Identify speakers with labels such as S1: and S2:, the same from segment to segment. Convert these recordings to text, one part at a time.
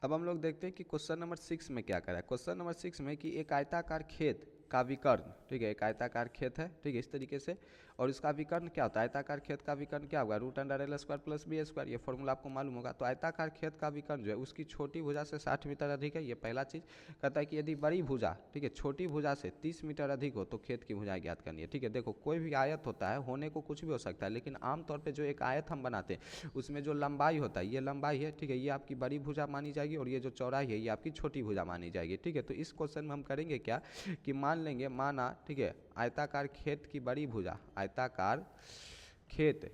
S1: अब हम लोग देखते हैं कि क्वेश्चन नंबर 6 में क्या करा है। क्वेश्चन नंबर 6 में कि एक आयताकार खेत का विकर्ण, ठीक है, एक आयताकार खेत है, ठीक है, इस तरीके से, और इसका विकर्ण क्या होता है, आयताकार खेत का विकर्ण क्या होगा, root under L square plus B square, ये फॉर्मूला आपको मालूम होगा। तो आयताकार खेत का विकर्ण जो है उसकी छोटी भुजा से 60 मीटर अधिक है, ये पहला चीज़। कहता है कि यदि बड़ी भुजा, ठीक है, छोटी भुजा से 30 मीटर अधिक हो तो खेत की भुजाएं ज्ञात करनी है, ठीक है। देखो कोई भी आयत होता है, होने को कुछ भी हो सकता है, लेकिन आमतौर पर जो एक आयत हम बनाते हैं उसमें जो लंबाई होता है, ये लंबाई है, ठीक है, ये आपकी बड़ी भुजा मानी जाएगी, और ये जो चौड़ाई है ये आपकी छोटी भुजा मानी जाएगी, ठीक है। तो इस क्वेश्चन में हम करेंगे क्या कि मान लेंगे, माना, ठीक है, आयताकार खेत की बड़ी भुजा, आयताकार खेत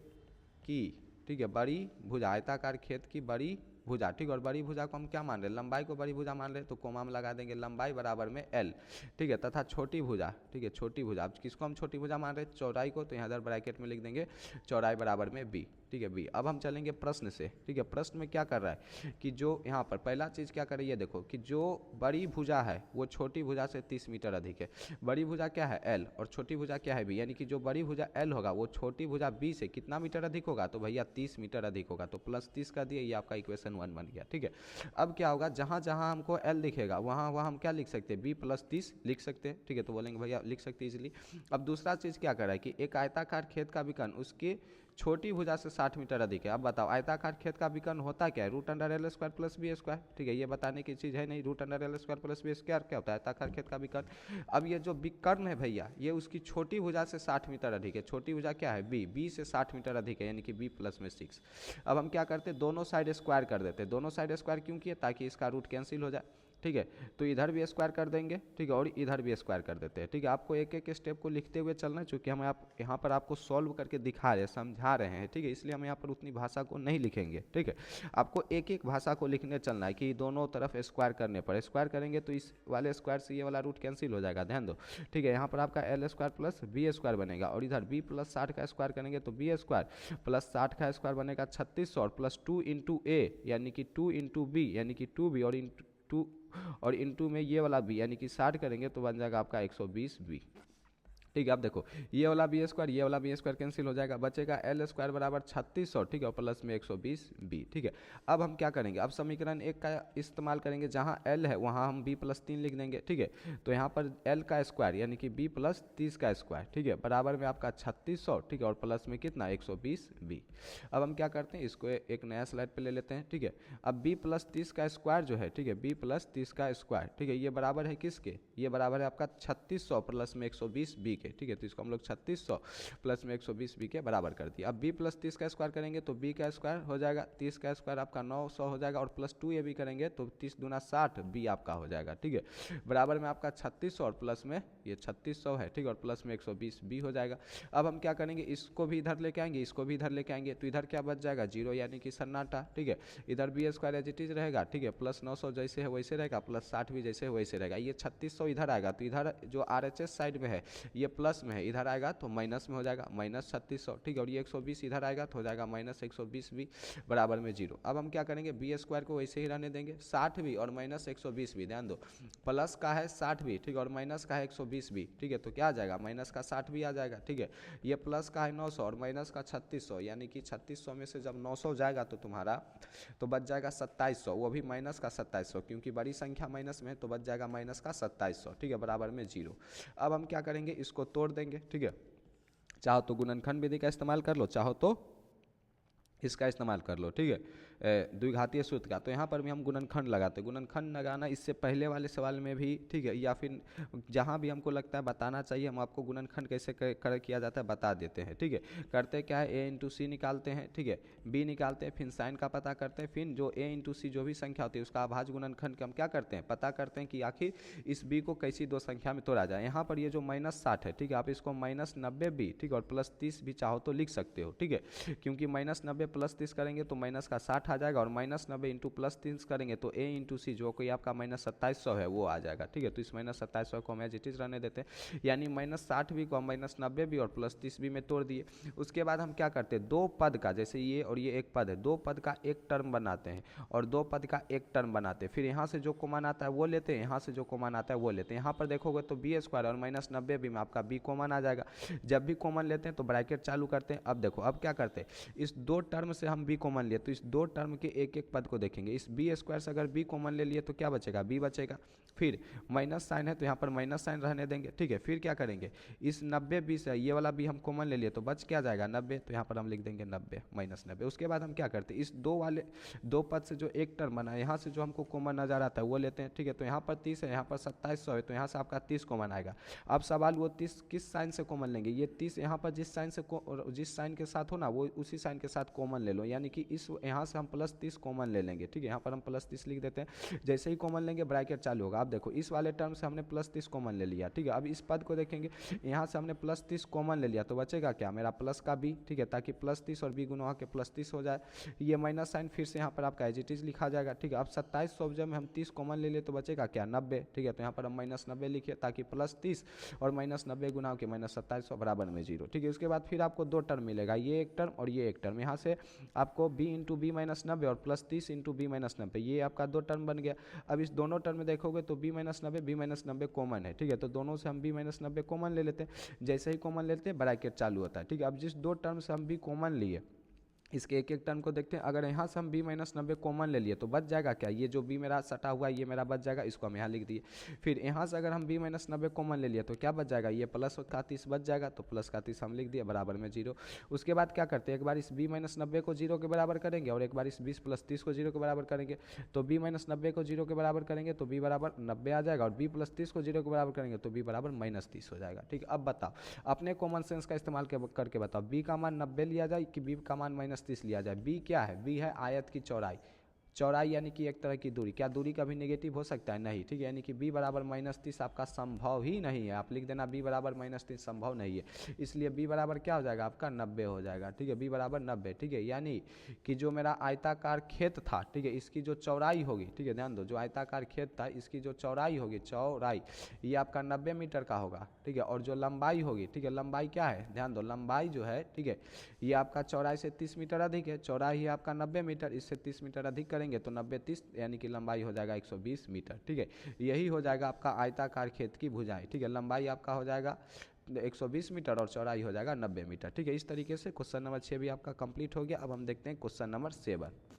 S1: की, ठीक है, बड़ी भुजा, आयताकार खेत की बड़ी भुजा, ठीक है, और बड़ी भुजा को हम क्या मान रहे हैं, लंबाई को बड़ी भुजा मान रहे हैं, तो कोमा में लगा देंगे लंबाई बराबर में एल, ठीक है, तथा छोटी भुजा, ठीक है, छोटी भुजा, अब किसको हम छोटी भुजा मान रहे हैं, चौड़ाई को, तो यहाँ इधर ब्रैकेट में लिख देंगे चौड़ाई बराबर में बी, ठीक है, बी। अब हम चलेंगे प्रश्न से, ठीक है। प्रश्न में क्या कर रहा है कि जो यहाँ पर पहला चीज़ क्या कर रही है, देखो कि जो बड़ी भुजा है वो छोटी भुजा से 30 मीटर अधिक है। बड़ी भुजा क्या है, एल, और छोटी भुजा क्या है, बी, यानी कि जो बड़ी भुजा एल होगा वो छोटी भुजा बी से कितना मीटर अधिक होगा, तो भैया 30 मीटर अधिक होगा, तो प्लस 30 का दिए, ये आपका इक्वेशन 1 बन गया, ठीक है। अब क्या होगा, जहाँ जहाँ हमको एल दिखेगा वहाँ वहाँ हम क्या लिख सकते हैं, बी प्लस 30 लिख सकते हैं, ठीक है, तो बोलेंगे भैया लिख सकते हैं इजीली। अब दूसरा चीज़ क्या कर रहा है कि एक आयताकार खेत का विकर्ण उसके छोटी भुजा से 60 मीटर अधिक है। अब बताओ आयताकार खेत का विकर्ण होता क्या है, root under L square plus B square, ठीक है, ये बताने की चीज़ है नहीं, root under L square plus B square क्या होता है, आयताकार खेत का विकर्ण। अब ये जो विकर्ण है भैया ये उसकी छोटी भुजा से 60 मीटर अधिक है, छोटी भुजा क्या है, बी, बी से 60 मीटर अधिक है, यानी कि बी प्लस में 6। अब हम क्या करते हैं, दोनों साइड स्क्वायर कर देते हैं, दोनों साइड स्क्वायर क्यों किए, ताकि इसका रूट कैंसिल हो जाए, ठीक है। तो इधर भी स्क्वायर कर देंगे, ठीक है, और इधर भी स्क्वायर कर देते हैं, ठीक है। आपको एक एक स्टेप को लिखते हुए चलना है, चूँकि हम आप यहाँ पर आपको सॉल्व करके दिखा रहे हैं, समझा रहे हैं, ठीक है, इसलिए हम यहाँ पर उतनी भाषा को नहीं लिखेंगे, ठीक है। आपको एक एक भाषा को लिखने चलना है कि दोनों तरफ स्क्वायर करने पर, स्क्वायर करेंगे तो इस वाले स्क्वायर से ये वाला रूट कैंसिल हो जाएगा, ध्यान दो, ठीक है। यहाँ पर आपका L square plus B square बनेगा, और इधर बी प्लस 60 का स्क्वायर करेंगे तो बी स्क्वायर प्लस 60 का स्क्वायर बनेगा 3600, और प्लस 2 इंटू ए यानी कि 2 इंटू बी यानी कि 2b, और इंटू और इंटू में ये वाला बी यानी कि 60 करेंगे तो बन जाएगा आपका 120 बी, ठीक है। अब देखो ये वाला बी स्क्वायर, ये वाला बी स्क्वायर कैंसिल हो जाएगा, बचेगा एल स्क्वायर बराबर 3600, ठीक है, और प्लस में 120 बी, ठीक है। अब हम क्या करेंगे, अब समीकरण 1 का इस्तेमाल करेंगे, जहाँ एल है वहाँ हम बी प्लस 3 लिख देंगे, ठीक है। तो यहाँ पर एल का स्क्वायर यानी कि बी प्लस 30 का स्क्वायर, ठीक है, बराबर में आपका 3600, ठीक है, और प्लस में कितना 120 बी। अब हम क्या करते हैं, इसको एक नया स्लाइड पर ले लेते हैं, ठीक है। अब बी प्लस 30 का स्क्वायर जो है, ठीक है, बी प्लस 30 का स्क्वायर, ठीक है, ये बराबर है किसके, ये बराबर है आपका 3600 प्लस में 120 बी के, ठीक है। तो इसको हम लोग 3600 प्लस में 120 बी के बराबर कर दिया। अब बी प्लस 30 का स्क्वायर करेंगे तो बी का स्क्वायर हो जाएगा, 30 का स्क्वायर आपका 900 हो जाएगा, और प्लस 2 ये भी करेंगे तो 30 दूना 60 बी आपका हो जाएगा, ठीक है, बराबर में आपका 3600 और प्लस में ये 3600 है, ठीक है, और प्लस में 120 बी हो जाएगा। अब हम क्या करेंगे, इसको भी इधर लेके आएंगे, इसको भी इधर लेके आएंगे, तो इधर क्या बच जाएगा, जीरो यानी कि सन्नाटा, ठीक है। इधर B square as it is रहेगा, ठीक है, प्लस 900 जैसे है वैसे रहेगा, प्लस 60 भी जैसे है वैसे रहेगा। ये 3600 इधर आएगा, तो इधर जो RHS साइड में है ये प्लस में है, इधर आएगा तो माइनस में हो जाएगा, माइनस 3600, ठीक है, और ये 120 इधर आएगा तो हो जाएगा माइनस 120 भी, बराबर में जीरो। अब हम क्या करेंगे, बी स्क्वायर को वैसे ही रहने देंगे, 60 भी और माइनस 120 भी, ध्यान दो प्लस का है 60 भी, ठीक है, और माइनस का है 120 भी, ठीक है, तो क्या आ जाएगा, माइनस का 60 भी आ जाएगा, ठीक है। ये प्लस का है 900 और माइनस का 3600, यानी कि 3600 में से जब 900 जाएगा तो तुम्हारा तो बच जाएगा 2700, वो भी माइनस का 2700, क्योंकि बड़ी संख्या माइनस में, तो बच जाएगा माइनस का 2700, ठीक है, बराबर में जीरो। अब हम क्या करेंगे, इसको तोड़ देंगे, ठीक है, चाहो तो गुणनखंड विधि का इस्तेमाल कर लो, चाहो तो इसका इस्तेमाल कर लो, ठीक है, द्विघातीय सूत्र का। तो यहाँ पर भी हम गुणनखंड लगाते हैं, गुणनखंड लगाना इससे पहले वाले सवाल में भी, ठीक है, या फिर जहाँ भी हमको लगता है बताना चाहिए हम आपको गुणनखंड कैसे किया जाता है बता देते हैं, ठीक है। करते क्या है, ए इंटू सी निकालते हैं, ठीक है, बी निकालते हैं, फिर साइन का पता करते हैं, फिर जो ए इंटू सी जो भी संख्या होती है उसका अभाज्य गुणनखंड का हम क्या करते हैं, पता करते हैं कि आखिर इस बी को कैसी दो संख्या में तोड़ा जाए। यहाँ पर ये जो माइनस 60 है, ठीक है, आप इसको माइनस 90 बी, ठीक है, और प्लस 30 भी चाहो तो लिख सकते हो, ठीक है, क्योंकि माइनस 90 प्लस 30 करेंगे तो माइनस का 60 आ जाएगा, और माइनस 90 इंटू प्लस 30 करेंगे तो ए इंटू सी जो कोई आपका माइनस 2700 है वो आ जाएगा, ठीक है। तो इस माइनस 2700 को हम एज इट इज रहने देते हैं, यानी माइनस 60 भी को हम माइनस 90 भी और प्लस 30 भी में तोड़ दिए। उसके बाद हम क्या करते हैं, दो पद का, जैसे ये और ये एक पद है, दो पद का एक टर्म बनाते हैं और दो पद का एक टर्म बनाते हैं, फिर यहाँ से जो कॉमन आता है वो लेते हैं, यहाँ से जो कॉमन आता है वो लेते हैं। यहाँ पर देखोगे तो बी स्क्वायर और माइनस 90 भी में आपका बी कॉमन आ जाएगा। जब भी कॉमन लेते हैं तो ब्रैकेट चालू करते हैं। अब देखो अब क्या करते हैं, इस दो टर्म से हम बी कॉमन लिए तो इस दो टर्म के एक एक पद को देखेंगे। इस बी स्क्वायर से अगर बी कॉमन ले लिए तो क्या बचेगा, बी बचेगा। फिर माइनस साइन है तो यहाँ पर माइनस साइन रहने देंगे, ठीक है। फिर क्या करेंगे, इस 90 बी से ये वाला बी हम कॉमन ले लिए तो बच क्या जाएगा 90, तो यहाँ पर हम लिख देंगे 90 माइनस 90। उसके बाद हम क्या करते हैं, इस दो पद से जो एक टर्म बना है यहाँ से जो हमको कॉमन नजर आता है वो लेते हैं, ठीक है। तो यहाँ पर 30 है, यहाँ पर 2700 है, तो यहाँ से आपका 30 कॉमन आएगा। अब सवाल वो 30 किस साइन से कॉमन लेंगे, ये 30 यहाँ पर जिस साइन के साथ हो ना वो उसी साइन के साथ कॉमन ले लो, यानी कि इस यहाँ से हम प्लस 30 कॉमन ले लेंगे, ठीक है। यहाँ पर हम प्लस 30 लिख देते हैं। जैसे ही कॉमन लेंगे ब्रैकेट चालू होगा। आप देखो इस वाले टर्म से हमने प्लस 30 कॉमन ले लिया, ठीक है। अब इस पद को देखेंगे, यहाँ से हमने प्लस 30 कॉमन ले लिया तो बचेगा क्या, मेरा प्लस का बी, ठीक है, ताकि प्लस 30 और बी गुना के प्लस 30 हो जाए। ये माइनस साइन फिर से यहाँ पर आपका एज इट इज लिखा जाएगा, ठीक है। अब 2700 जब हम 30 कॉमन ले लिए तो बचेगा क्या 90, ठीक है। तो यहाँ पर हम माइनस 90 लिखे ताकि प्लस 30 और माइनस 90 गुना के माइनस 2700 बराबर में 0, ठीक है। उसके बाद फिर आपको दो टर्म मिलेगा, ये एक टर्म और ये एक टर्म। यहाँ से आपको b इंटू बी माइनस 90 और प्लस 30 इंटू बी माइनस 90, ये आपका दो टर्म बन गया। अब इस दोनों टर्म में देखोगे तो b minus 90 B minus 90 common है, ठीक है। तो दोनों से हम b माइनस 90 कॉमन ले लेते हैं। जैसे ही कॉमन लेते हैं ब्रैकेट चालू होता है, ठीक है। अब जिस दो टर्म से हम b कॉमन लिए इसके एक एक टर्म को देखते हैं। अगर यहाँ से हम b माइनस 90 कॉमन ले लिए तो बच जाएगा क्या, ये जो b मेरा सटा हुआ है ये मेरा बच जाएगा, इसको हम यहाँ लिख दिए। फिर यहाँ से अगर हम b माइनस 90 कॉमन ले लिए तो क्या बच जाएगा, ये प्लस का 30 बच जाएगा, तो प्लस का 30 हम लिख दिए बराबर में 0। उसके बाद क्या करते हैं, एक बार इस b माइनस 90 को 0 के बराबर करेंगे और एक बार इस 20 प्लस 30 को 0 के बराबर करेंगे। तो b माइनस 90 को 0 के बराबर करेंगे तो b बराबर 90 आ जाएगा, और b प्लस 30 को 0 के बराबर करेंगे तो b बराबर माइनस 30 हो जाएगा, ठीक है। अब बताओ अपने कॉमन सेंस का इस्तेमाल करके बताओ, b का मान 90 लिया जाए कि b का मान माइनस 30 लिया जाए। b क्या है, b है आयत की चौड़ाई, चौड़ाई यानी कि एक तरह की दूरी। क्या दूरी कभी नेगेटिव हो सकता है, नहीं, ठीक है। यानी कि b बराबर माइनस 30 आपका संभव ही नहीं है, आप लिख देना b बराबर माइनस 30 संभव नहीं है, इसलिए b बराबर क्या हो जाएगा आपका 90 हो जाएगा, ठीक है। b बराबर 90, ठीक है। यानी कि जो मेरा आयताकार खेत था, ठीक है, इसकी जो चौड़ाई होगी, ठीक है, ध्यान दो, जो आयताकार खेत था इसकी जो चौड़ाई होगी, चौड़ाई ये आपका 90 मीटर का होगा, ठीक है। और जो लंबाई होगी, ठीक है, लंबाई क्या है, ध्यान दो, लंबाई जो है, ठीक है, ये आपका चौड़ाई से 30 मीटर अधिक है, चौड़ाई ही आपका 90 मीटर, इससे 30 मीटर अधिक करेंगे तो 90 30 यानी कि लंबाई हो जाएगा 120 मीटर, ठीक है। यही हो जाएगा आपका आयताकार खेत की भुजाएं, ठीक है। लंबाई आपका हो जाएगा 120 मीटर और चौड़ाई हो जाएगा 90 मीटर, ठीक है। इस तरीके से क्वेश्चन नंबर 6 भी आपका कंप्लीट हो गया। अब हम देखते हैं क्वेश्चन नंबर 7।